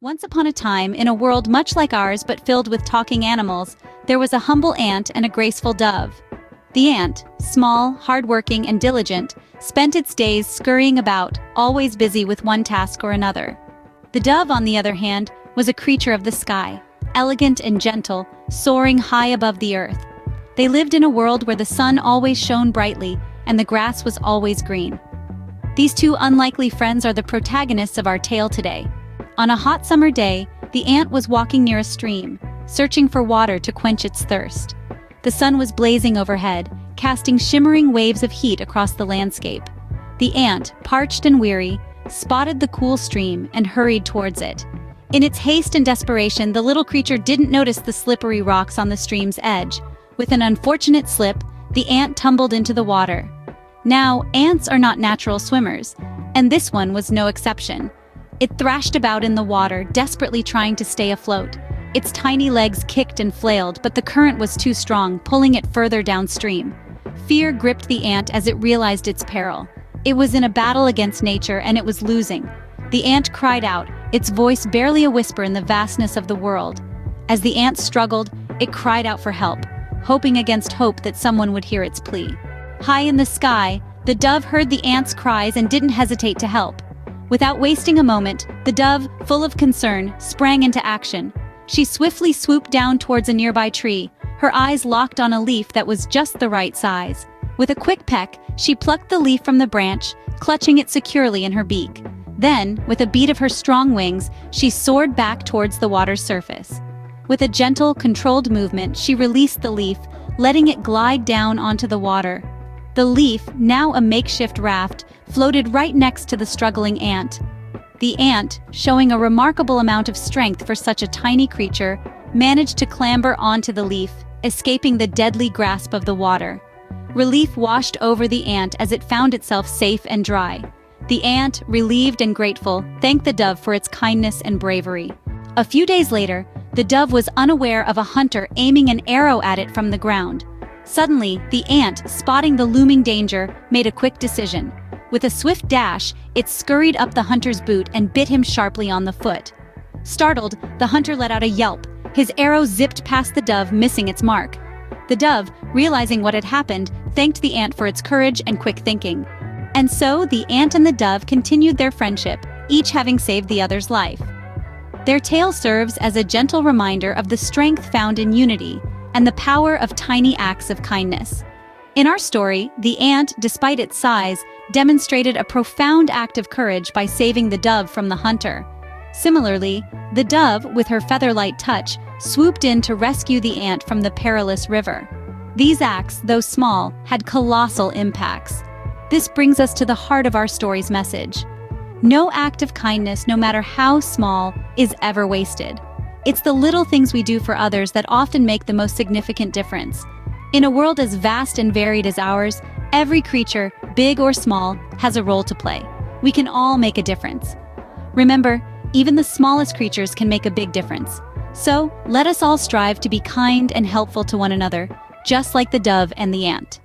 Once upon a time, in a world much like ours but filled with talking animals, there was a humble ant and a graceful dove. The ant, small, hardworking, and diligent, spent its days scurrying about, always busy with one task or another. The dove, on the other hand, was a creature of the sky, elegant and gentle, soaring high above the earth. They lived in a world where the sun always shone brightly and the grass was always green. These two unlikely friends are the protagonists of our tale today. On a hot summer day, the ant was walking near a stream, searching for water to quench its thirst. The sun was blazing overhead, casting shimmering waves of heat across the landscape. The ant, parched and weary, spotted the cool stream and hurried towards it. In its haste and desperation, the little creature didn't notice the slippery rocks on the stream's edge. With an unfortunate slip, the ant tumbled into the water. Now, ants are not natural swimmers, and this one was no exception. It thrashed about in the water, desperately trying to stay afloat. Its tiny legs kicked and flailed, but the current was too strong, pulling it further downstream. Fear gripped the ant as it realized its peril. It was in a battle against nature, and it was losing. The ant cried out, its voice barely a whisper in the vastness of the world. As the ant struggled, it cried out for help, hoping against hope that someone would hear its plea. High in the sky, the dove heard the ant's cries and didn't hesitate to help. Without wasting a moment, the dove, full of concern, sprang into action. She swiftly swooped down towards a nearby tree, her eyes locked on a leaf that was just the right size. With a quick peck, she plucked the leaf from the branch, clutching it securely in her beak. Then, with a beat of her strong wings, she soared back towards the water's surface. With a gentle, controlled movement, she released the leaf, letting it glide down onto the water. The leaf, now a makeshift raft, floated right next to the struggling ant. The ant, showing a remarkable amount of strength for such a tiny creature, managed to clamber onto the leaf, escaping the deadly grasp of the water. Relief washed over the ant as it found itself safe and dry. The ant, relieved and grateful, thanked the dove for its kindness and bravery. A few days later, the dove was unaware of a hunter aiming an arrow at it from the ground. Suddenly, the ant, spotting the looming danger, made a quick decision. With a swift dash, it scurried up the hunter's boot and bit him sharply on the foot. Startled, the hunter let out a yelp. His arrow zipped past the dove, missing its mark. The dove, realizing what had happened, thanked the ant for its courage and quick thinking. And so, the ant and the dove continued their friendship, each having saved the other's life. Their tale serves as a gentle reminder of the strength found in unity and the power of tiny acts of kindness. In our story, the ant, despite its size, demonstrated a profound act of courage by saving the dove from the hunter. Similarly, the dove, with her feather-light touch, swooped in to rescue the ant from the perilous river. These acts, though small, had colossal impacts. This brings us to the heart of our story's message. No act of kindness, no matter how small, is ever wasted. It's the little things we do for others that often make the most significant difference. In a world as vast and varied as ours, every creature, big or small, has a role to play. We can all make a difference. Remember, even the smallest creatures can make a big difference. So, let us all strive to be kind and helpful to one another, just like the dove and the ant.